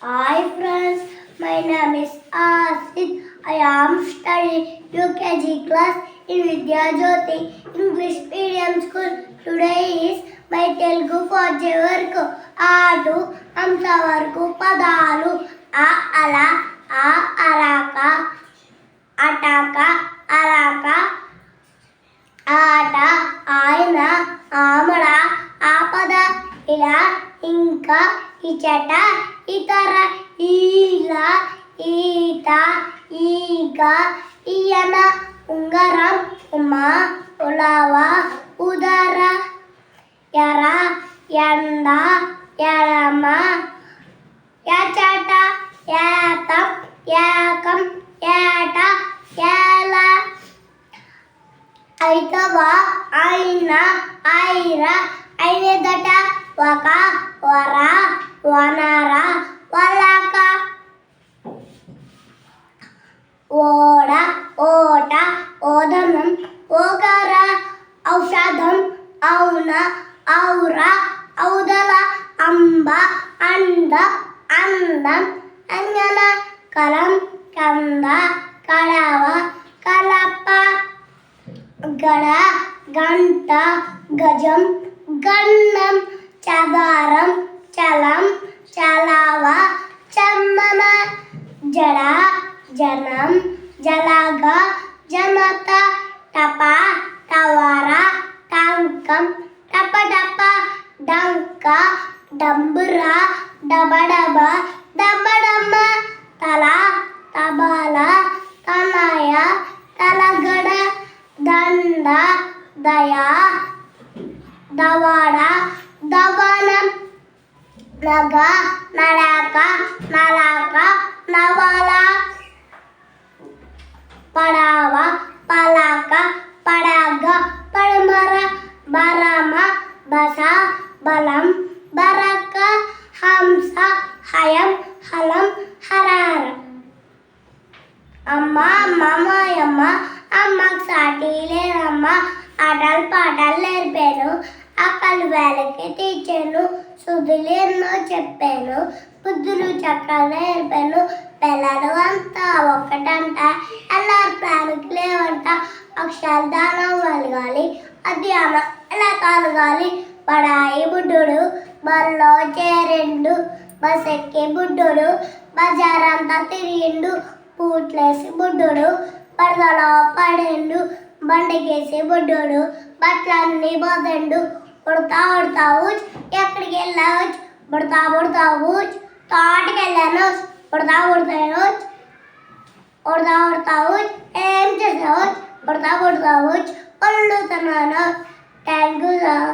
Hi friends, my name is Asit. I am studying UKG class in Vidya Jyoti English Medium School. Today is my Telugu Poche వరకు ఆటు అంత వరకు పదాలు ఆ అలా ఆ అరాక అటాక అరాక ఆట ఆయన ఆమడ ఆపద ఇలా ఇంకా ఇచట ఇతర ఈల ఈత ఈగ ఈయన ఉంగరం ఉమా ఉలవ ఉదర ఎర ఎండ ఎడమ ఎచట ఏతం ఏకం ఏట ఏల ఐతవా అయిన ఐర ఐనెదట ఒక వర వనర వలక ఓడ ఓట ఓదనం ఓగర ఔషధం ఔన ఔర ఔదల అంబ అంద అందం అంగన కలం కంద కడవ కలప గడ గంట గజం గన్నం చగారం చలం చలవ చమ్మన జడ జనం జలగ జనత టప టవర టంకం టపటప డంక డంబుర డబడబ దబడమ్మ తల తబల తనయ తలగడ దండ దయ దవడ దవనం నగ నడక నలక నవల పడవ పలక పడగ పడమర బరమ బస బలం బరక హంస హయం హలం హరార అమ్మ అమ్మమ్మ అమ్మకు సాటి లేదమ్మ ఆటలు పాటలు నేర్పాను అక్కలు వేలకి తీర్చాను సుధులు ఎన్నో చెప్పాను బుద్ధులు చక్కలు నేర్పాను పిల్లలు అంతా ఒక్కటంట ಎಲ್ಲರ ప్రాణికి లేవంట అక్షరాల దానం కలగాలి అధ్యానం ఎలా కలగాలి పడాయి బుడ్డోడు బల్లో చేరిండు బస్ ఎక్కి బుడ్డోడు బజారంతా తిరిగిండు పూట్లేసి బుడ్డోడు పరదలో పడిండు బండికేసి బుడ్డోడు బట్టలన్నీ బోదండు ఉడతా ఊచ్ ఎక్కడికి వెళ్ళావచ్చు ఉడతా ఊచ్ తోటకి వెళ్ళాను ఉడతా ఊచ్ ఏం చేసావు ఉడతా ఊచ్ పళ్ళు తిన్నాను థ్యాంక్ యూ సార్.